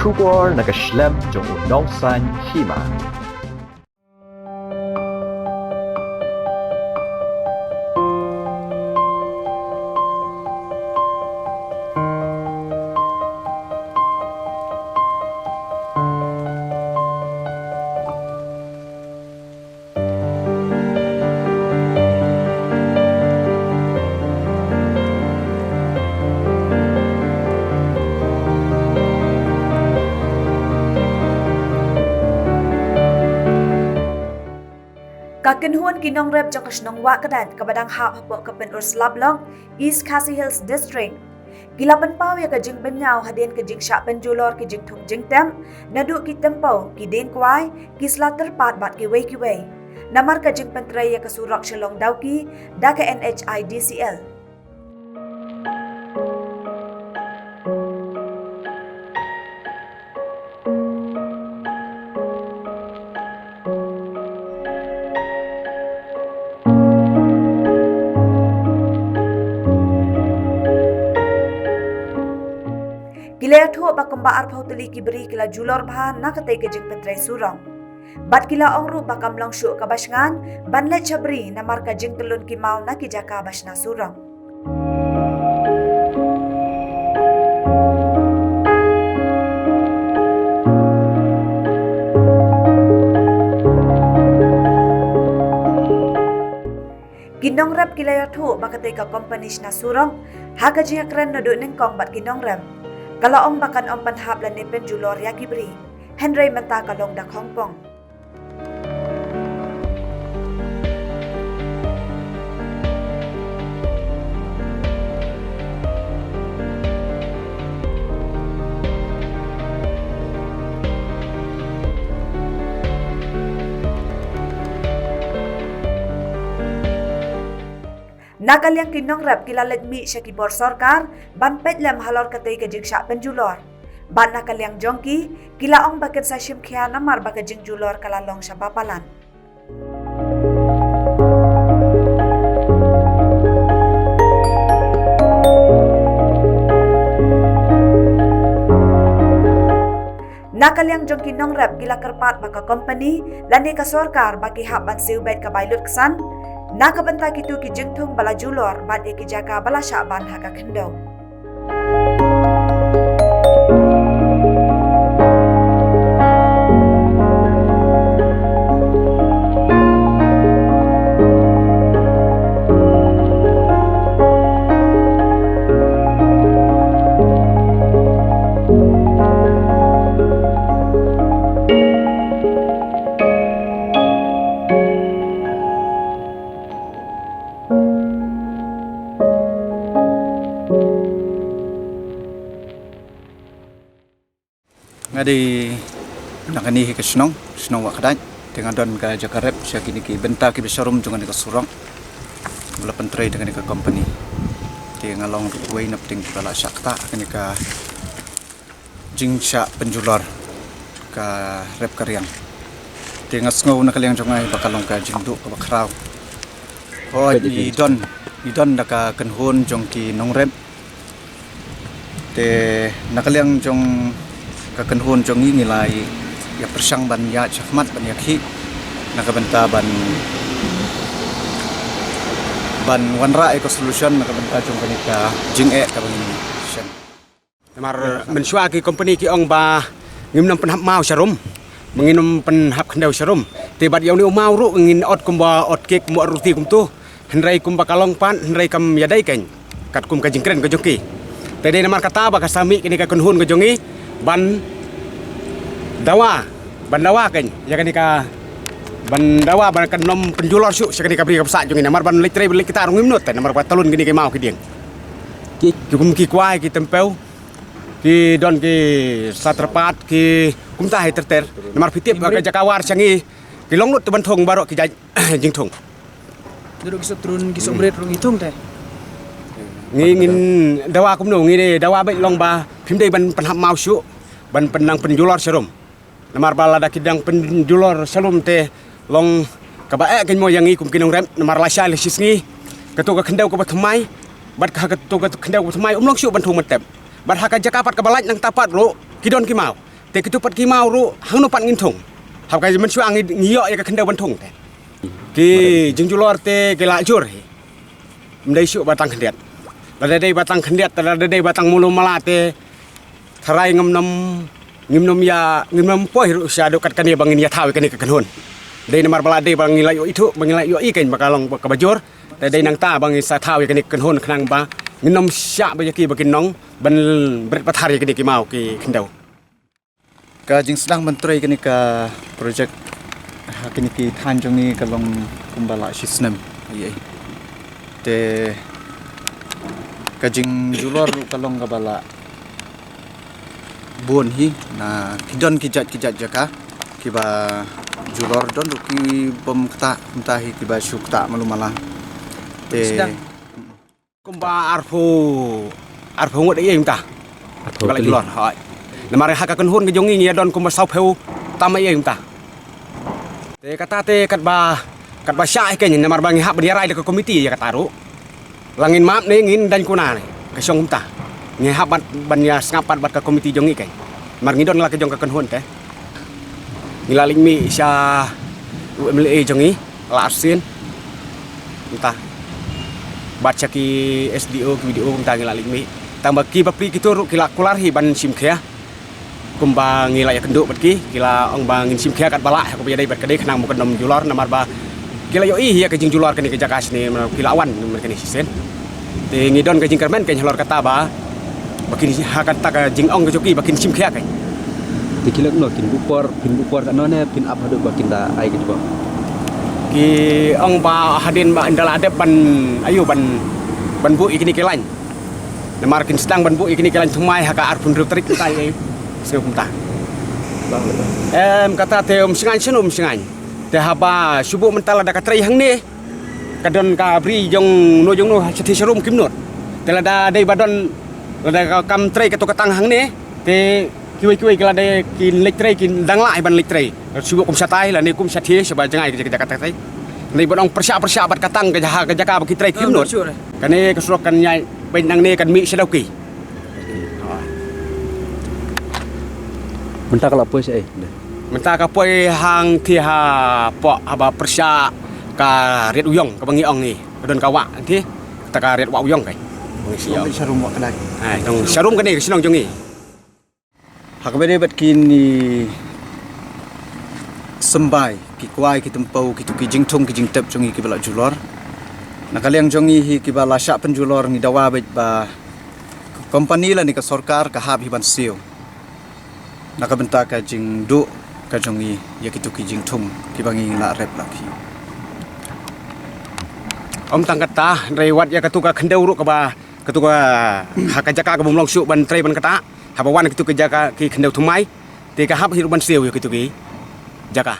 Kubor nakaslem jong unongsan hima. Kakenhuan kinong rep jang kasnong wa kadan kabadang hap hapo kapen Urslablong, East Khasi Hills District. Gilaban paw ya kajing benyaw hadin kajing syak penjulor kajing thung jing tem, nadu ki tempo ki den kwai, ki slater pat bat ki wei. Namar kajing pentray ya kasurak shalong dawki, da ka NHI DCL. Kila thu ba kumbaar pautuli ki beri kila julor bahan na katay kajing pentray surong. Bat kila ongru ba kamlang syu kabasngan banlet chabri na mar kajing telun ki mau na ki jaka basna surong. Kinong rap kila thu ba katay ka company na surong ha kajing akran na do nengkong bat kinong rap. Kalau ong bakan ong panhap lan ni penjulor ya kibri, Henry menta kalong dak Hong Kong. Nakalyang kinong rap kilalag mi siya kibor sorkar, ban pet lem halor katay kajing syak penjulor. Ban nakalyang jongki, kilaong bakit sa simkya namar bakajing julor kalalong siya bapalan. Nakalyang jong kinong rap kila kerpat baka company, lani ka sorkar baki haban siubet kabaylut kesan, nakabanta kitu ki jengtung bala julor bat ki jaka bala syaban haka kendau. Ngadi nakani ke snong wa kadai dengan don ka jakarep sia kini ki benta ki besarum jungan ka surang bala pentrai dengan ka company ti ngalong wei na penting bala sakta kini ka jingsha penjular ka rep karyang ti ngasngau na kalyang jongai bakalong ka jingdu ka bakrau oh i don da ka kenhun jong ki nongrep te nakalyang jong kakenhun jongi nilai ya persang ban ya chakmat ban yakhi nakabenta ban wanra eco solution nakabenta jong kanika jing ka ban shen mar mensua ki company ki ong ba ngimnom penhap mau sarum menginum penhap kendau sarum tibat yauni mau ru ngin ot kumba ot kek mu ruti kumtu henrai kumba kalong pan henrai kam yadai ken kat kum ka jingkren ka joki tede namar kata ba kasami kini ka kenhun ka jongi ban dawa kan ya kan ka ban dawa ban kan nom penjulor syuk sekali ka beri ka psak jongin namar ban litre beli kita rungim nut namar ka talun gini ke mau ki dieng ki jukum ki kwai ki tempel ki don ki saterpat ki kumta terter namar fitip ka jakawar sangi ki longnut ban thong barok ki jing thong duduk kisah turun kisah berat rung hitung teh ngin dawa kumno ngi dawa bai long ba phimdei ban panhap mau syuk ban penang penjulor serum namar bala da kidang penjulor salum te long kabae ken mo yang ikum kinong rem namar lasya lesis ngi ketu ka kendau ka bathmai bat ka ketu ka kendau ka bathmai long syuk ban thung metep bat ha ka jakapat ka balaj nang tapat lo kidon ki mau te ketupat ki mau ru hang no pat ngin thong hab ka men suang ngiyok ya ka kendau ban thong te ki jing julor te ke la jur hi mdai su batang kendiat la dai batang kendiat la dai batang mulu malate tharai ngimnom ya ngimnom poi ru sya do kat kan ya bangin ya thawi kan ka kanhon dai namar balade bang ngilai yo itu bang ngilai yo i kan bakalong ka bajur te dai nang ta bang sa thawi kan kanhon khnang ba ngimnom sya ba yaki bakin nong ban bret pathari kan ki mau ki kendau ka jing sedang menteri kini ka projek kini ki thanjong ni kalong kumbala sisnem ai te ka jing julor kalong ka bala bon hi na kidon kijat jaka kiba julor don ki bom kta hi kiba syukta malumala te kumba arfu ngot ai ta bala julor hai namare haka kan hun ngejong ngi don kumba sau peu tamai ai ta te kata te kat ba sya ke ni namar bangi hak bediarai de komiti ya kataru langin map ni ngin dan kuna ni ka syong ta nge hak ban ya ngapat bat ka komiti jong ngi kai mar ngidon la ke jong ka kan hun te ngilaling mi sya UMLA jong ngi la asin entah baca ki SDO ki video entah ngilaling mi tambah ki bapri kitu kila kular hi ban sim khia kumbang ngilai kenduk batki kila ong bangin sim khia kat bala ko biadai bat kadai khnang mo kendom julor namar ba kila yo ya ke jing julor kani ke jakas ni kila awan kani sisen te ngidon ke jing kermen ke halor kata ba bakin hakan tak jing ong ke joki bakin sim khia kai ti kilak no kin bupor kan no ne pin up hadu bakin da ai ke ba ki ong ba hadin ba indala adep ban ayu ban bu ikini kelain namar kin sedang ban bu ikini kelain thumai haka arpun rutrik tai sekumta kata te singan te haba subuh mental ada katrai hang ni kadon ka bri jong no sethi serum kimnot te lada dei badon lada kam trai ketu katang hang ni te kiwi kala dei kin lek trai kin dang lai ban lek trai subuh kum satai la ni kum sathi seba jangai ke kata trai ni bodong persya bat katang ke jaka baki trai kimnot kane kesurokan nyai ben nang ni kan mi sedauki mentah kalau apa sih mentah ka poi hang thi ha po aba persya ka riet uyong ka bangi ong ni don ka wa thi ta ka riet wa uyong kai siap sarum wa kadai ai dong sarum ka ni sinong jong ni hak bede bat kini sembai ki kwai ki tempau ki tu ki jingthong ki jingtep jongi ki bala julor nakaliang jongi hi ki bala sya penjulor ni dawa bet ba company la ni ka sarkar ka hab hi ban sio nakabenta ka jing du ka jongi ya ki tu ki jingthong ki bangi la rep laki om tangkata rewat ya katu ka khendau ru ka ba katu ka haka jaka ka bumlong su ban tre ban kata habawan ki tu ka jaka ki khendau thumai te ka hab hi ban sio ya ki tu ki jaka